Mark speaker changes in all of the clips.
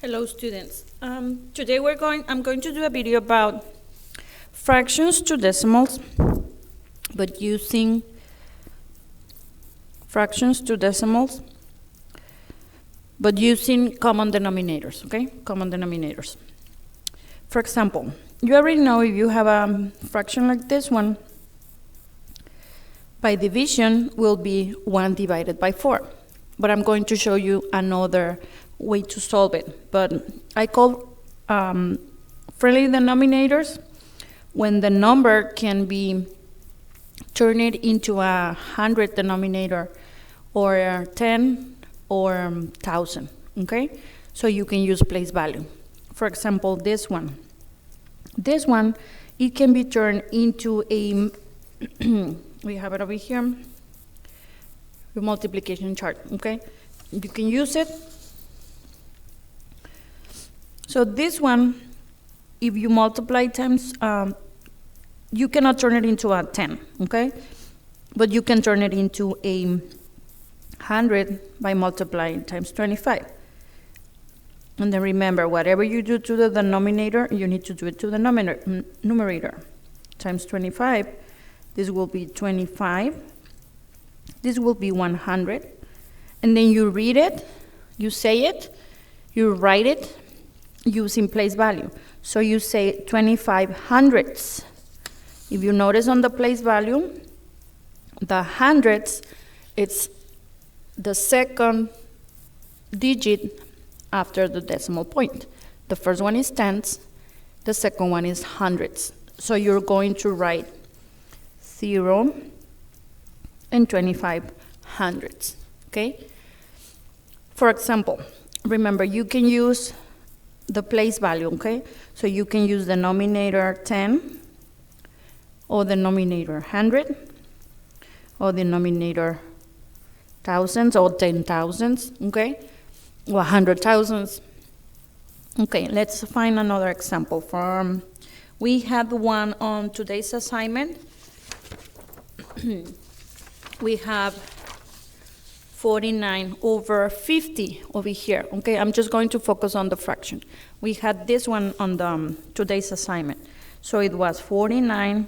Speaker 1: Hello students. Today I'm going to do a video about fractions to decimals, but using common denominators, okay? Common denominators. For example, you already know if you have a fraction like this one, by division will be 1 divided by 4. But I'm going to show you another way to solve it. But I call friendly denominators when the number can be turned into a 100 denominator or 10 or 1,000, okay? So you can use place value. For example, this one. This one, it can be turned into a, we have it over here, the multiplication chart, okay? You can use it. So this one, if you multiply times, you cannot turn it into a 10, okay? But you can turn it into a 100 by multiplying times 25. And then remember, whatever you do to the denominator, you need to do it to the numerator. Times 25, this will be 25. This will be 100. And then you read it, you say it, you write it using place value. So you say 25 hundredths. If you notice on the place value, the hundredths, it's the second digit after the decimal point. The first one is tenths, the second one is hundredths. So you're going to write 0 and 25 hundredths, okay? For example, remember, you can use the place value, okay? So you can use the denominator 10 or the denominator 100 or the denominator thousands or 10,000s, okay? Or 100,000s. Okay, let's find another example. We had one on today's assignment. We have 49 over 50 over here. Okay, I'm just going to focus on the fraction. We had this one on the today's assignment. So it was 49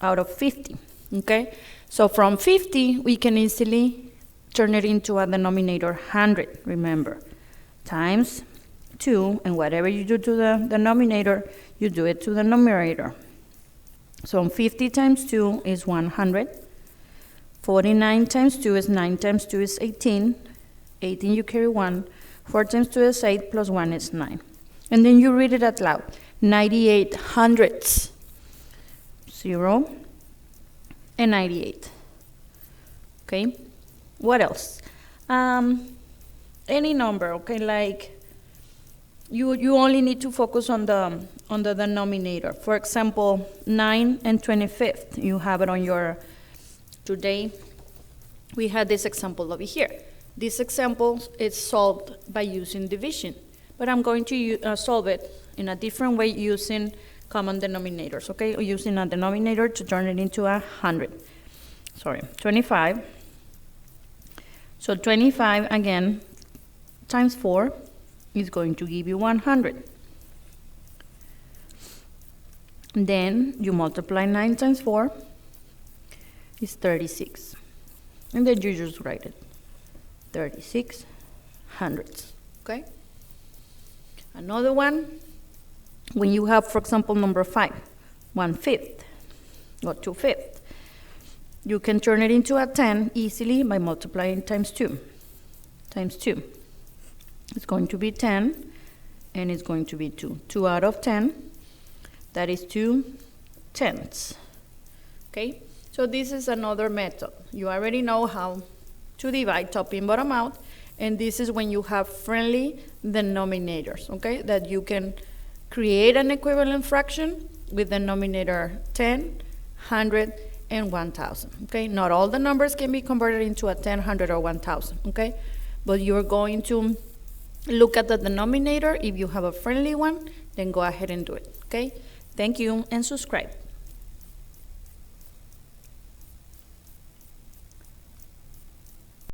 Speaker 1: out of 50. Okay, so from 50, we can easily turn it into a denominator 100, remember. Times 2, and whatever you do to the denominator, you do it to the numerator. So 50 times 2 is 100. 49 times 2 is 9 times 2 is 18. 18 you carry 1. 4 times 2 is 8 plus 1 is 9. And then you read it out loud. 98 hundredths. 0 and 98. Okay? What else? Any number, okay? Like you only need to focus on the denominator. For example, 9 and 25th. You have it on your today. We had this example over here. This example is solved by using division, but I'm going to solve it in a different way using common denominators, okay? Or using a denominator to turn it into 100. Sorry, 25. So 25 again times 4 is going to give you 100. And then you multiply 9 times 4 is 36. And then you just write it. 36 hundredths, okay? Another one, when you have, for example, number 5, 1/5 or 2/5, you can turn it into a 10 easily by multiplying times 2. Times 2. It's going to be 10, and it's going to be 2. 2 out of 10, that is 2 tenths, okay? So this is another method. You already know how to divide top in, bottom out, and this is when you have friendly denominators, okay? That you can create an equivalent fraction with denominator 10, 100, and 1,000, okay? Not all the numbers can be converted into a 10, 100, or 1,000, okay? But you're going to look at the denominator. If you have a friendly one, then go ahead and do it, okay? Thank you, and subscribe.